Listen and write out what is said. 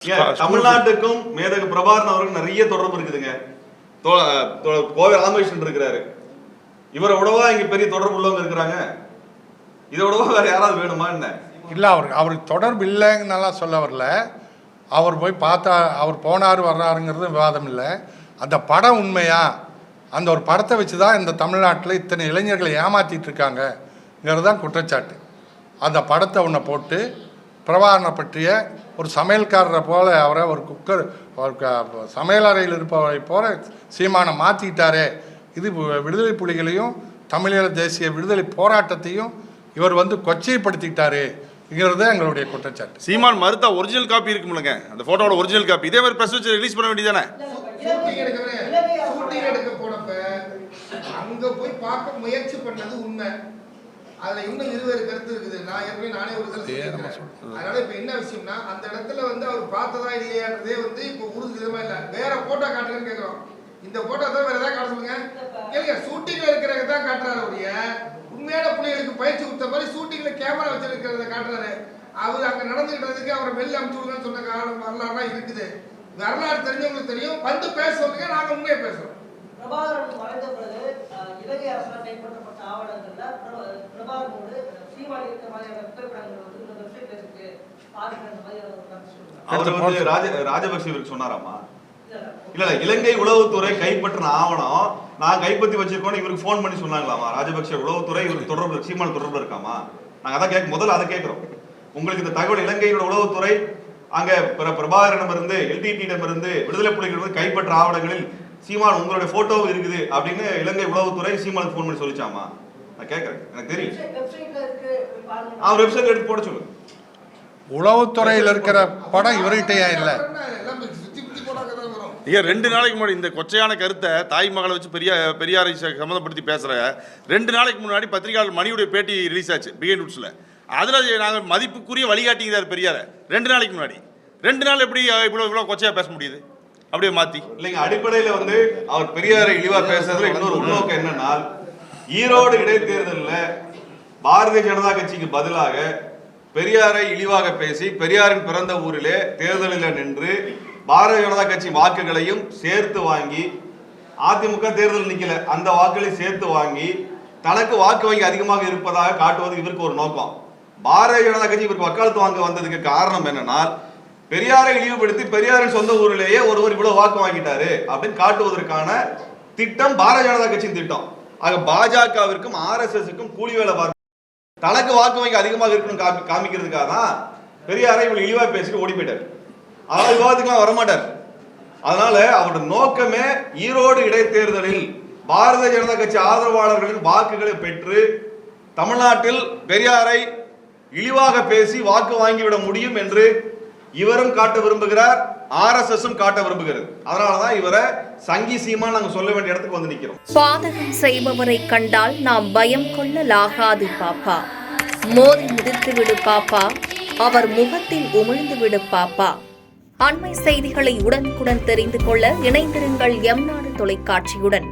தமிழ்நாட்டுக்கும் மேதகு பிரபாகரன் அவருக்கு நிறைய தொடர்பு இருக்குதுங்க. கோவை ராமகிருஷ்ணன் இருக்கிறாரு. இவரை விடவா இங்க பெரிய தொடர்பு உள்ளவங்க இருக்கிறாங்க. இதை விடவா வேற யாராவது வேணுமா என்ன? இல்ல, அவருக்கு தொடர்பு இல்லைன்னு நல்லா சொல்ல வரல. அவர் போய் பார்த்தா அவர் போனாரு வர்றாருங்கிறது விவாதம் இல்லை. அந்த படம் உண்மையா, அந்த ஒரு படத்தை வச்சு தான் இந்த தமிழ்நாட்டில் இத்தனை இளைஞர்களை ஏமாற்றிட்டு இருக்காங்கங்கிறது தான் குற்றச்சாட்டு. அந்த படத்தை ஒன்றை போட்டு பிரபாகரனை பற்றிய ஒரு சமையல்காரரை போல அவரை ஒரு குக்கர் சமையலறையில் இருப்பவரை போல சீமானை மாற்றிக்கிட்டாரே, இது விடுதலை புலிகளையும் தமிழீழ தேசிய விடுதலை போராட்டத்தையும் இவர் கொச்சைப்படுத்திக்கிட்டாருங்கிறது எங்களுடைய குற்றச்சாட்டு. சீமான் மறுத்தா ஒரிஜினல் காப்பி இருக்குமில்லங்க, அந்த போட்டோட ஒரிஜினல் காப்பி இதே மாதிரி பிரஸ் வச்சு ரிலீஸ் பண்ண வேண்டியதானே? அங்க போய் பார்க்க முயற்சி பண்ணது உண்மை. அதுல இன்னும் இருவேறு கருத்து இருக்குது. நானே ஒரு கருத்து. அதனால இப்ப என்ன விஷயம்னா, அந்த இடத்துல அவர் பார்த்ததா இல்லையான்றதே இப்ப உறுதிதமா இல்ல. வேற போட்டோ காட்டுறேன்னு கேட்கிறோம். இந்த போட்டோ தான் வேற ஏதாவது காட்ட சொல்லுங்க. கேளுங்க, ஷூட்டிங்ல இருக்கிறத தான் காட்டுறாரு. அவருடைய உண்மையான புள்ளிகளுக்கு பயிற்சி கொடுத்த மாதிரி ஷூட்டிங்ல கேமரா வச்சிருக்கிறத காட்டுறாரு. அவர் அங்க நடந்துகிட்டதுக்கு அவரை வெளில அனுப்பிச்சு விடுங்கன்னு சொன்ன காலம் வரலாறுலாம் இருக்குது. வரலாறு தெரிஞ்சவங்களுக்கு தெரியும். வந்து பேச சொல்லுங்க, நாங்க உண்மையை பேசுறோம். பிரபாகரன் மறைந்த பிறகு இலங்கை அரசால் கைப்பற்றப்பட்ட ஆவணங்கள்ல பிரபாகரனோடு சீமான் இருக்கிற மாதிரியான புகைப்படங்கள் இந்த வெப்சைட்ல இருக்கு பாருங்க மாதிரி ராஜபக்சே இவருக்கு சொன்னாராமா? இல்ல இலங்கை உளவுத்துறை கைப்பற்றின ஆவணம் நான் கைப்பற்றி வச்சிருக்கோன்னு இவருக்கு போன் பண்ணி சொன்னாங்களாமா? ராஜபக்சே உளவுத்துறை இவருக்கு தொடர்பு, சீமான தொடர்பு இருக்காமா? நாங்க அதான் முதல்ல அதை கேட்கிறோம். உங்களுக்கு இந்த தகவல் இலங்கையோட உளவுத்துறை அங்க பிரபாகரனிடம் இருந்து எல்டிடியிடம் இருந்து விடுதலை புலிகளிடம் கைப்பற்ற ஆவணங்களில் சீமான் உங்களுடைய போட்டோ இருக்குது அப்படின்னு இலங்கை உளவுத்துறை சீமானுக்கு போன் பண்ணி சொல்லிச்சாமா? நான் கேட்கறேன், எனக்கு தெரியும். அவர் வெப்சைட் எடுத்து போட சொல்லு. உளவுத்துறையில் இருக்கிற படம் இவர்கிட்டயா இல்லை? ஐயா, 2 நாளைக்கு முன்னாடி இந்த கொச்சையான கருத்தை தாய் மகளை வச்சு பெரியாரை சம்மந்தப்படுத்தி பேசுகிற 2 நாளைக்கு முன்னாடி பத்திரிகையாளர் மணியுடைய பேட்டி ரிலீஸ் ஆச்சு பிகைன் ரூட்ஸில். அதில் நாங்கள் மதிப்புக்குரிய வழிகாட்டிக்கிறார் பெரியாரை 2 நாளைக்கு முன்னாடி. 2 நாள் எப்படி இவ்வளோ கொச்சையாக பேச முடியுது? அப்படியே மாற்றி இல்லைங்க. அடிப்படையில் அவர் பெரியாரை இழிவாக பேசுறதுல இன்னொரு உள்நோக்கம் என்னன்னா, ஈரோடு இடைத்தேர்தலில் பாரதிய ஜனதா கட்சிக்கு பதிலாக பெரியாரை இழிவாக பேசி பெரியாரின் பிறந்த ஊரிலே தேர்தலில் நின்று பாரதிய ஜனதா கட்சி வாக்குகளையும் சேர்த்து வாங்கி, அதிமுக தேர்தல் நிக்கல அந்த வாக்குகளை சேர்த்து வாங்கி தனக்கு வாக்கு வங்கி அதிகமாக இருப்பதாக காட்டுவது இவருக்கு ஒரு நோக்கம். பாரதிய ஜனதா கட்சி இவருக்கு வக்காலத்து வாங்க வந்ததுக்கு காரணம் என்னன்னா, பெரியாரை இழிவுபடுத்தி பெரியாரின் சொந்த ஊரிலேயே ஒருவர் இவ்வளவு வாக்கு வாங்கிட்டாரு அப்படின்னு காட்டுவதற்கான திட்டம் பாரதிய ஜனதா கட்சியின் திட்டம். ஆக பாஜகவிற்கும் RSSக்கும் கூலி வேலை பார்த்து தனக்கு வாக்கு வங்கி அதிகமாக இருக்கணும் காமிக்கிறதுக்காக தான் பெரியாரை இவ்வளவு இழிவா பேசிட்டு ஓடி போயிட்டார். ஆனால் விவாதத்துக்குலாம் வரமாட்டார். அதனால அவருடைய நோக்கமே ஈரோடு இடைத்தேர்தலில் பாரதிய ஜனதா கட்சி ஆதரவாளர்களின் வாக்குகளை பெற்று தமிழ்நாட்டில் பெரியாரை இழிவாக பேசி வாக்கு வாங்கிவிட முடியும் என்று இவரும் காட்ட விரும்புகிறார், RSSம் காட்ட விரும்புகிறது. அதனாலதான் இவரை சங்கி சீமான் நாங்க சொல்ல வேண்டிய இடத்துக்கு வந்து நிக்கிறோம். பாதகம் செய்பவரை கண்டால் நாம் பயம் கொள்ளலாகாது பாப்பா, மோதி மிதித்து விடு பாப்பா, அவர் முகத்தில் உமிழ்ந்து விடு பாப்பா. அண்மை செய்திகளை உடனுக்குடன் தெரிந்து கொள்ள இணைந்திருங்கள் எம் நாடு தொலைக்காட்சியுடன்.